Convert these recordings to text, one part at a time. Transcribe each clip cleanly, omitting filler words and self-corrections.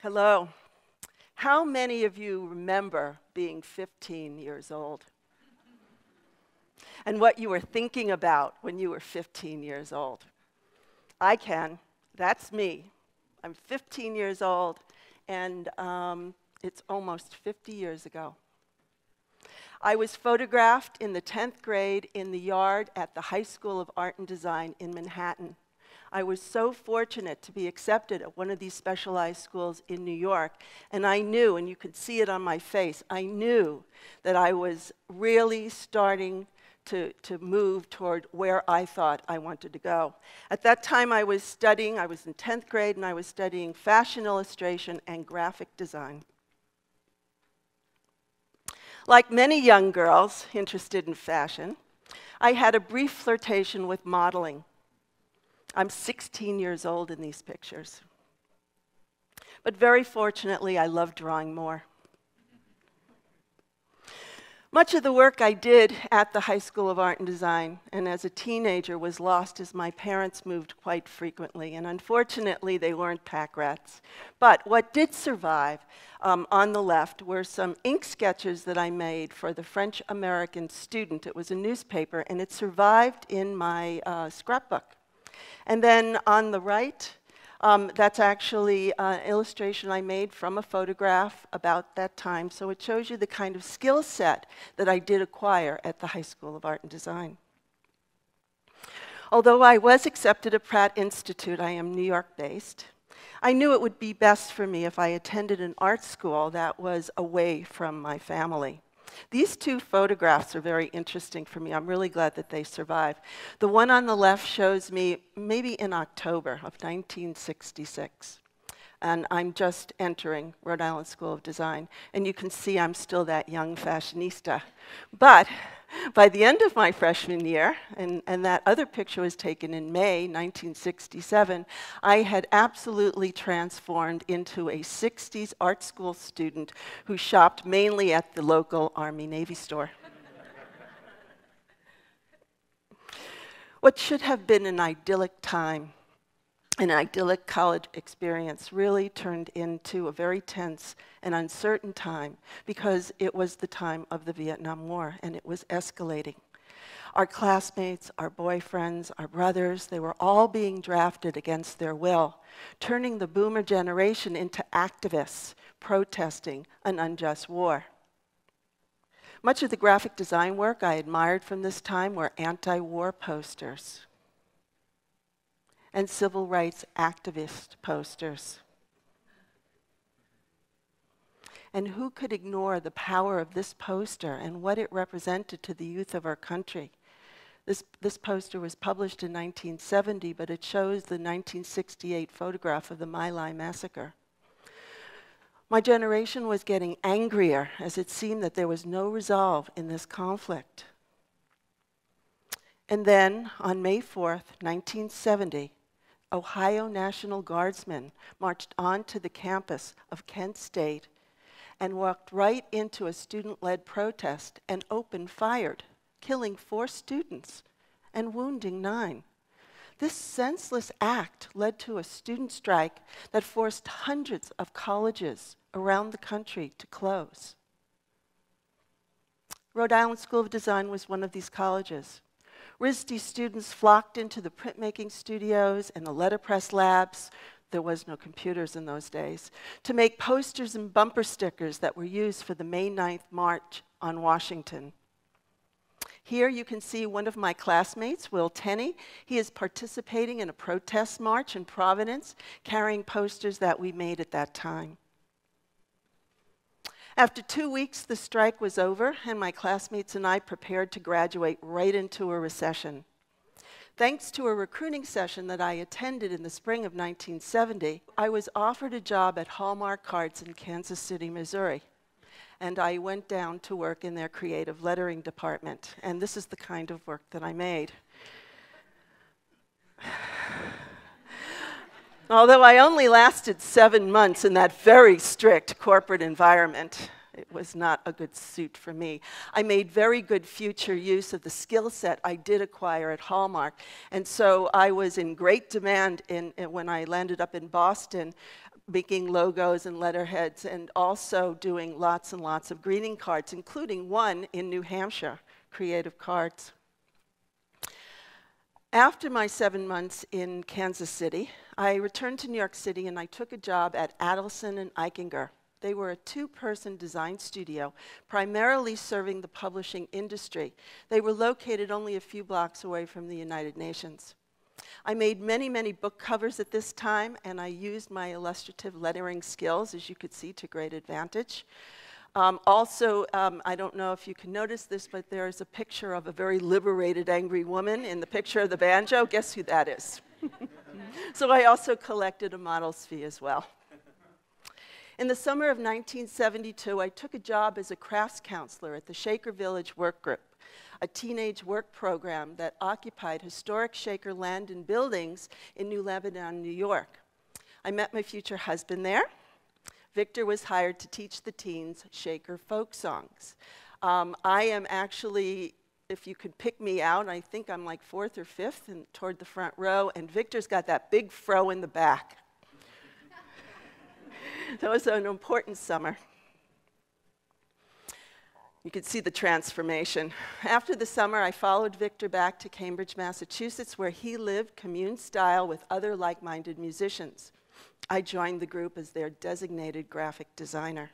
Hello. How many of you remember being 15 years old? And what you were thinking about when you were 15 years old? I can. That's me. I'm 15 years old, and it's almost 50 years ago. I was photographed in the 10th grade in the yard at the High School of Art and Design in Manhattan. I was so fortunate to be accepted at one of these specialized schools in New York, and I knew, and you could see it on my face, I knew that I was really starting to move toward where I thought I wanted to go. At that time I was studying, I was in 10th grade, and I was studying fashion illustration and graphic design. Like many young girls interested in fashion, I had a brief flirtation with modeling. I'm 16 years old in these pictures. But very fortunately, I love drawing more. Much of the work I did at the High School of Art and Design and as a teenager was lost as my parents moved quite frequently, and unfortunately they weren't pack rats. But what did survive on the left were some ink sketches that I made for the French-American Student. It was a newspaper, and it survived in my scrapbook. And then on the right, that's actually an illustration I made from a photograph about that time, so it shows you the kind of skill set that I did acquire at the High School of Art and Design. Although I was accepted at Pratt Institute, I am New York-based, I knew it would be best for me if I attended an art school that was away from my family. These two photographs are very interesting for me. I'm really glad that they survive. The one on the left shows me maybe in October of 1966. And I'm just entering Rhode Island School of Design. And you can see I'm still that young fashionista. But by the end of my freshman year, and that other picture was taken in May 1967, I had absolutely transformed into a 60s art school student who shopped mainly at the local Army-Navy store. What should have been an idyllic time, an idyllic college experience, really turned into a very tense and uncertain time because it was the time of the Vietnam War and it was escalating. Our classmates, our boyfriends, our brothers, they were all being drafted against their will, turning the boomer generation into activists, protesting an unjust war. Much of the graphic design work I admired from this time were anti-war posters and civil rights activist posters. And who could ignore the power of this poster and what it represented to the youth of our country? This poster was published in 1970, but it shows the 1968 photograph of the My Lai massacre. My generation was getting angrier as it seemed that there was no resolve in this conflict. And then, on May 4th, 1970, Ohio National Guardsmen marched onto the campus of Kent State and walked right into a student-led protest and opened fire, killing 4 students and wounding 9. This senseless act led to a student strike that forced hundreds of colleges around the country to close. Rhode Island School of Design was one of these colleges. RISD students flocked into the printmaking studios and the letterpress labs, there was no computers in those days, to make posters and bumper stickers that were used for the May 9th March on Washington. Here you can see one of my classmates, Will Tenney. He is participating in a protest march in Providence, carrying posters that we made at that time. After 2 weeks, the strike was over, and my classmates and I prepared to graduate right into a recession. Thanks to a recruiting session that I attended in the spring of 1970, I was offered a job at Hallmark Cards in Kansas City, Missouri. And I went down to work in their creative lettering department. And this is the kind of work that I made. Although I only lasted 7 months in that very strict corporate environment, it was not a good suit for me. I made very good future use of the skill set I did acquire at Hallmark. And so I was in great demand when I landed up in Boston, making logos and letterheads, and also doing lots and lots of greeting cards, including one in New Hampshire, Creative Cards. After my 7 months in Kansas City, I returned to New York City and I took a job at Adelson and Eichinger. They were a two-person design studio, primarily serving the publishing industry. They were located only a few blocks away from the United Nations. I made many, many book covers at this time, and I used my illustrative lettering skills, as you could see, to great advantage. I don't know if you can notice this, but there is a picture of a very liberated, angry woman in the picture of the banjo. Guess who that is? So I also collected a model's fee as well. In the summer of 1972, I took a job as a crafts counselor at the Shaker Village Work Group, a teenage work program that occupied historic Shaker land and buildings in New Lebanon, New York. I met my future husband there. Victor was hired to teach the teens Shaker folk songs. I am actually, if you could pick me out, I think I'm like 4th or 5th and toward the front row, and Victor's got that big fro in the back. That was an important summer. You could see the transformation. After the summer, I followed Victor back to Cambridge, Massachusetts, where he lived commune-style with other like-minded musicians. I joined the group as their designated graphic designer.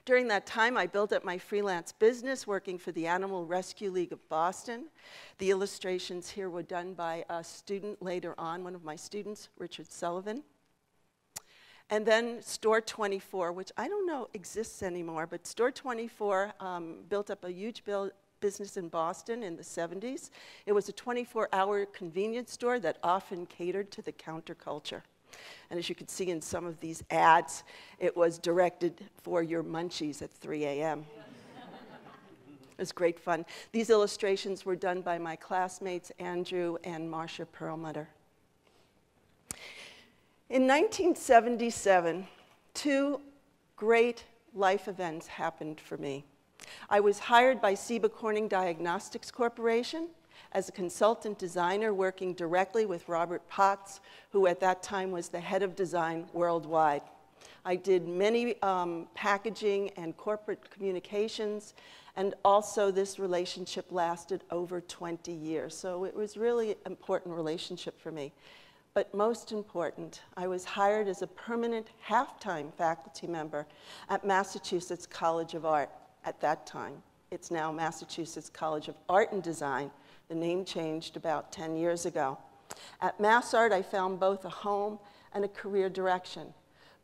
During that time, I built up my freelance business, working for the Animal Rescue League of Boston. The illustrations here were done by a student later on, one of my students, Richard Sullivan. And then Store 24, which I don't know exists anymore, but Store 24 built up a huge business in Boston in the 70s. It was a 24-hour convenience store that often catered to the counterculture. And as you can see in some of these ads, it was directed for your munchies at 3 a.m. It was great fun. These illustrations were done by my classmates, Andrew and Marcia Perlmutter. In 1977, two great life events happened for me. I was hired by Seba Corning Diagnostics Corporation as a consultant designer working directly with Robert Potts, who at that time was the head of design worldwide. I did many packaging and corporate communications, and also this relationship lasted over 20 years. So it was really an important relationship for me. But most important, I was hired as a permanent half-time faculty member at Massachusetts College of Art at that time. It's now Massachusetts College of Art and Design. The name changed about 10 years ago. At MassArt, I found both a home and a career direction.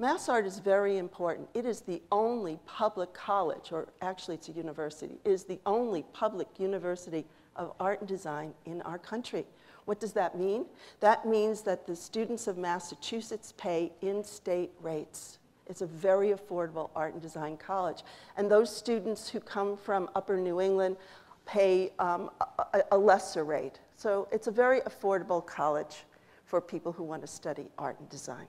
MassArt is very important. It is the only public college, or actually it's a university, it is the only public university of art and design in our country. What does that mean? That means that the students of Massachusetts pay in-state rates. It's a very affordable art and design college. And those students who come from upper New England pay a lesser rate. So it's a very affordable college for people who want to study art and design.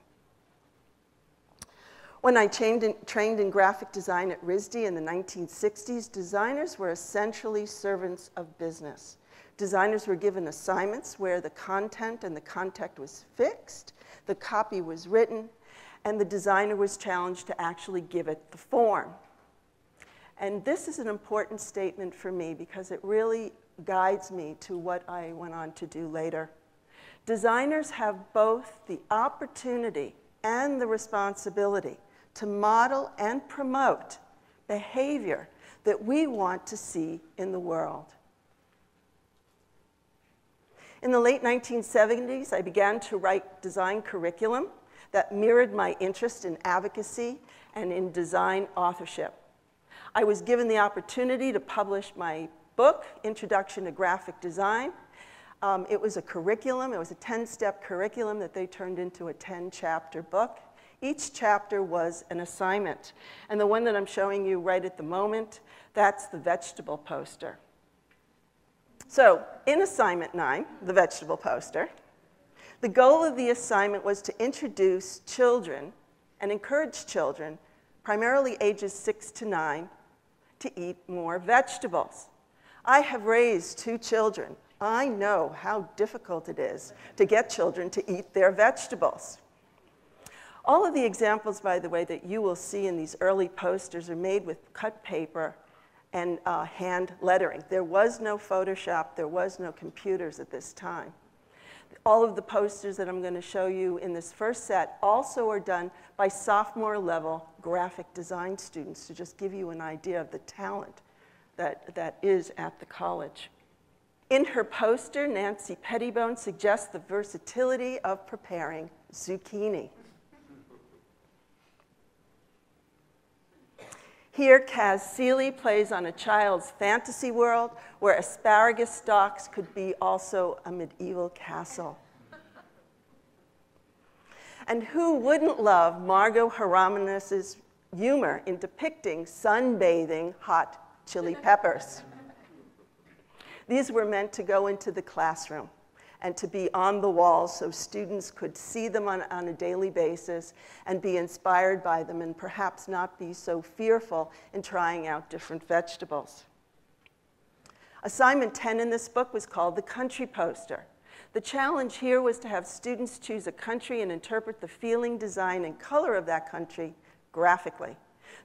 When I trained in graphic design at RISD in the 1960s, designers were essentially servants of business. Designers were given assignments where the content and the context was fixed, the copy was written, and the designer was challenged to actually give it the form. And this is an important statement for me because it really guides me to what I went on to do later. Designers have both the opportunity and the responsibility to model and promote behavior that we want to see in the world. In the late 1970s, I began to write design curriculum that mirrored my interest in advocacy and in design authorship. I was given the opportunity to publish my book, Introduction to Graphic Design. It was a curriculum. It was a 10-step curriculum that they turned into a 10-chapter book. Each chapter was an assignment. And the one that I'm showing you right at the moment, that's the vegetable poster. So in assignment 9, the vegetable poster, the goal of the assignment was to introduce children and encourage children, primarily ages 6 to 9, to eat more vegetables. I have raised 2 children. I know how difficult it is to get children to eat their vegetables. All of the examples, by the way, that you will see in these early posters are made with cut paper and hand lettering. There was no Photoshop, there was no computers at this time. All of the posters that I'm going to show you in this first set also are done by sophomore level graphic design students, to just give you an idea of the talent that is at the college. In her poster, Nancy Pettibone suggests the versatility of preparing zucchini. Here, Kaz Seeley plays on a child's fantasy world where asparagus stalks could be also a medieval castle. And who wouldn't love Margot Hieronymus's humor in depicting sunbathing hot chili peppers? These were meant to go into the classroom and to be on the walls so students could see them on a daily basis and be inspired by them and perhaps not be so fearful in trying out different vegetables. Assignment 10 in this book was called the country poster. The challenge here was to have students choose a country and interpret the feeling, design, and color of that country graphically.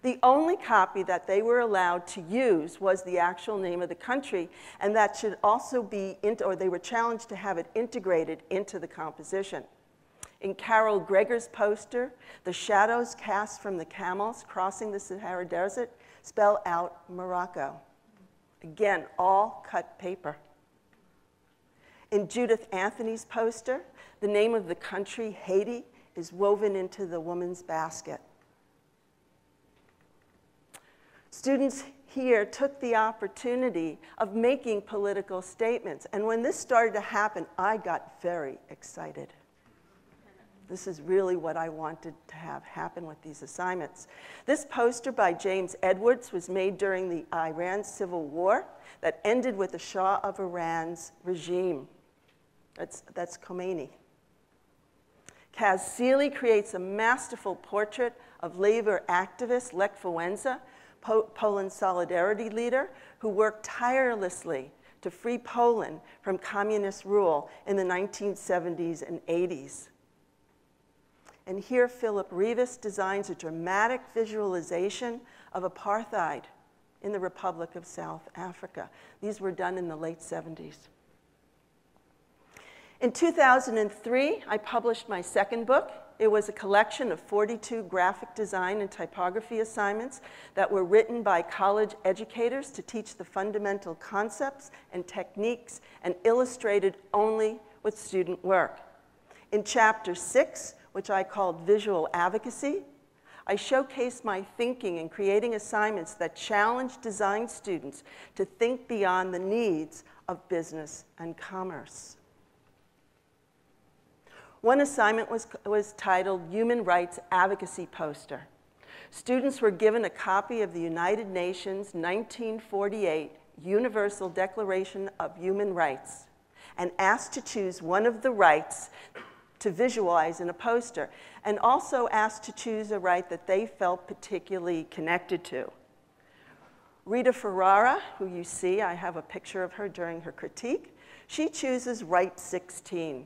The only copy that they were allowed to use was the actual name of the country, and that should also be, or they were challenged to have it integrated into the composition. In Carol Greger's poster, the shadows cast from the camels crossing the Sahara Desert spell out Morocco. Again, all cut paper. In Judith Anthony's poster, the name of the country, Haiti, is woven into the woman's basket. Students here took the opportunity of making political statements. And when this started to happen, I got very excited. This is really what I wanted to have happen with these assignments. This poster by James Edwards was made during the Iran Civil War that ended with the Shah of Iran's regime. That's Khomeini. Kaz Seeley creates a masterful portrait of labor activist Lech Wałęsa, Poland's solidarity leader, who worked tirelessly to free Poland from communist rule in the 1970s and 80s. And here, Philip Rivas designs a dramatic visualization of apartheid in the Republic of South Africa. These were done in the late 70s. In 2003, I published my second book. It was a collection of 42 graphic design and typography assignments that were written by college educators to teach the fundamental concepts and techniques and illustrated only with student work. In chapter 6, which I called Visual Advocacy, I showcased my thinking in creating assignments that challenge design students to think beyond the needs of business and commerce. One assignment was titled Human Rights Advocacy Poster. Students were given a copy of the United Nations 1948 Universal Declaration of Human Rights and asked to choose one of the rights to visualize in a poster, and also asked to choose a right that they felt particularly connected to. Rita Ferrara, who you see, I have a picture of her during her critique, she chooses right 16.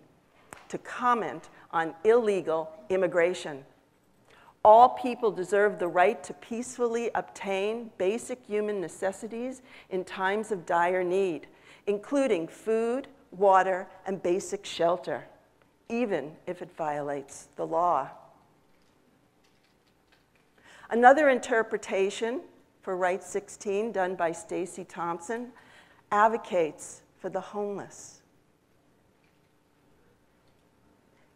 To comment on illegal immigration. All people deserve the right to peacefully obtain basic human necessities in times of dire need, including food, water, and basic shelter, even if it violates the law. Another interpretation for Right 16, done by Stacy Thompson, advocates for the homeless.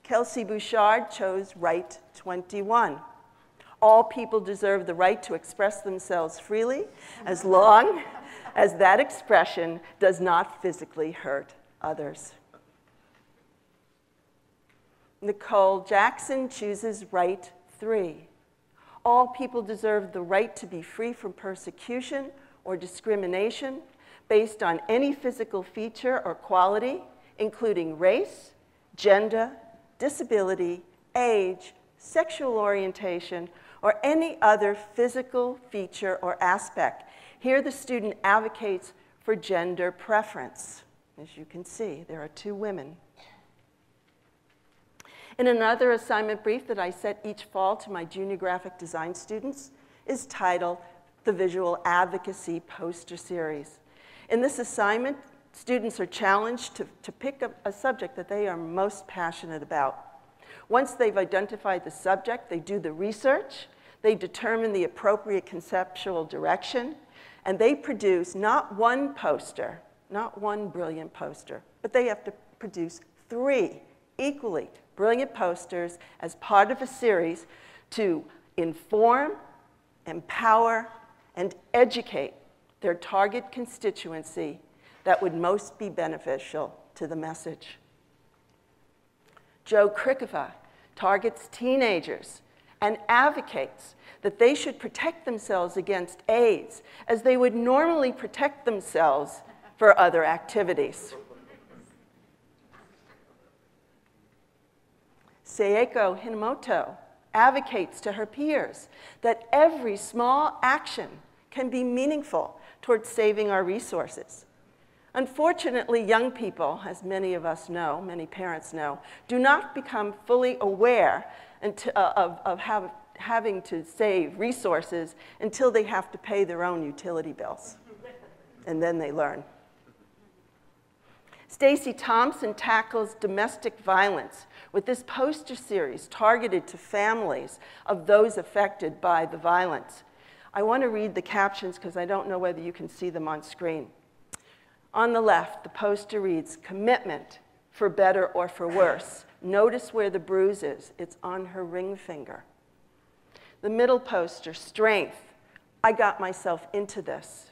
Kelsey Bouchard chose Right 21. All people deserve the right to express themselves freely as long as that expression does not physically hurt others. Nicole Jackson chooses Right 3. All people deserve the right to be free from persecution or discrimination based on any physical feature or quality, including race, gender, disability, age, sexual orientation, or any other physical feature or aspect. Here the student advocates for gender preference. As you can see, there are two women. And another assignment brief that I set each fall to my junior graphic design students is titled The Visual Advocacy Poster Series. In this assignment, students are challenged to pick up a subject that they are most passionate about. Once they've identified the subject, they do the research, they determine the appropriate conceptual direction, and they produce not one poster, not one brilliant poster, but they have to produce 3 equally brilliant posters as part of a series to inform, empower, and educate their target constituency that would most be beneficial to the message. Joe Krikova targets teenagers and advocates that they should protect themselves against AIDS as they would normally protect themselves for other activities. Seiko Hinomoto advocates to her peers that every small action can be meaningful towards saving our resources. Unfortunately, young people, as many of us know, many parents know, do not become fully aware of having to save resources until they have to pay their own utility bills. And then they learn. Stacey Thompson tackles domestic violence with this poster series targeted to families of those affected by the violence. I want to read the captions because I don't know whether you can see them on screen. On the left, the poster reads, "Commitment, for better or for worse. Notice where the bruise is. It's on her ring finger." The middle poster, "Strength. I got myself into this."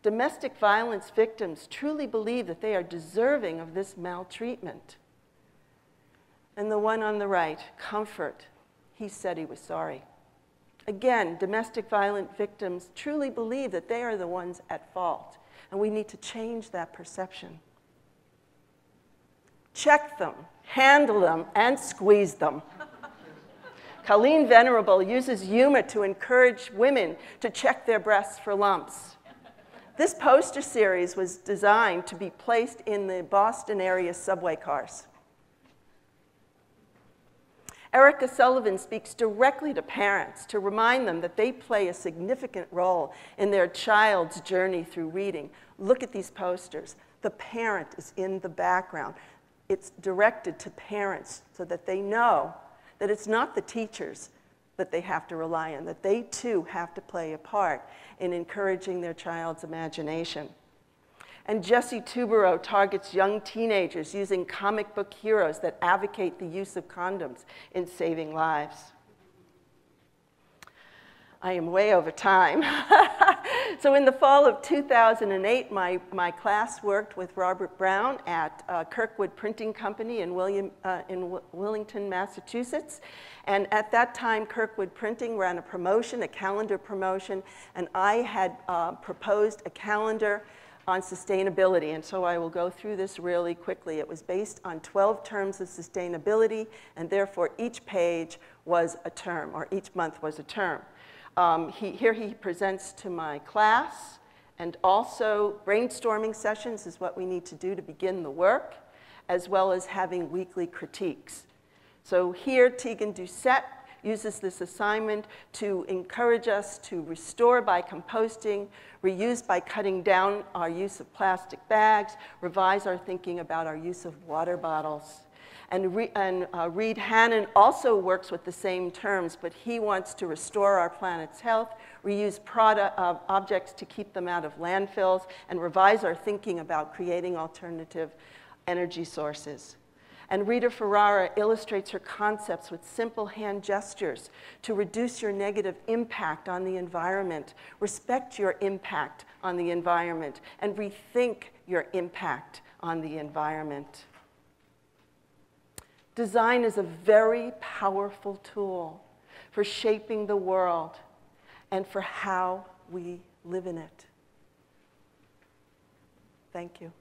Domestic violence victims truly believe that they are deserving of this maltreatment. And the one on the right, "Comfort. He said he was sorry." Again, domestic violence victims truly believe that they are the ones at fault, and we need to change that perception. Check them, handle them, and squeeze them. Colleen Venerable uses humor to encourage women to check their breasts for lumps. This poster series was designed to be placed in the Boston area subway cars. Erica Sullivan speaks directly to parents to remind them that they play a significant role in their child's journey through reading. Look at these posters. The parent is in the background. It's directed to parents so that they know that it's not the teachers that they have to rely on, that they too have to play a part in encouraging their child's imagination. And Jessie Toubereau targets young teenagers using comic book heroes that advocate the use of condoms in saving lives. I am way over time. So in the fall of 2008, my class worked with Robert Brown at Kirkwood Printing Company in Willington, Massachusetts. And at that time, Kirkwood Printing ran a promotion, a calendar promotion, and I had proposed a calendar on sustainability, and so I will go through this really quickly. It was based on 12 terms of sustainability, and therefore each page was a term, or each month was a term. Here he presents to my class, and also brainstorming sessions is what we need to do to begin the work, as well as having weekly critiques. So here, Tegan Doucette uses this assignment to encourage us to restore by composting, reuse by cutting down our use of plastic bags, revise our thinking about our use of water bottles. And Reed Hannon also works with the same terms, but he wants to restore our planet's health, reuse objects to keep them out of landfills, and revise our thinking about creating alternative energy sources. And Rita Ferrara illustrates her concepts with simple hand gestures to reduce your negative impact on the environment, respect your impact on the environment, and rethink your impact on the environment. Design is a very powerful tool for shaping the world and for how we live in it. Thank you.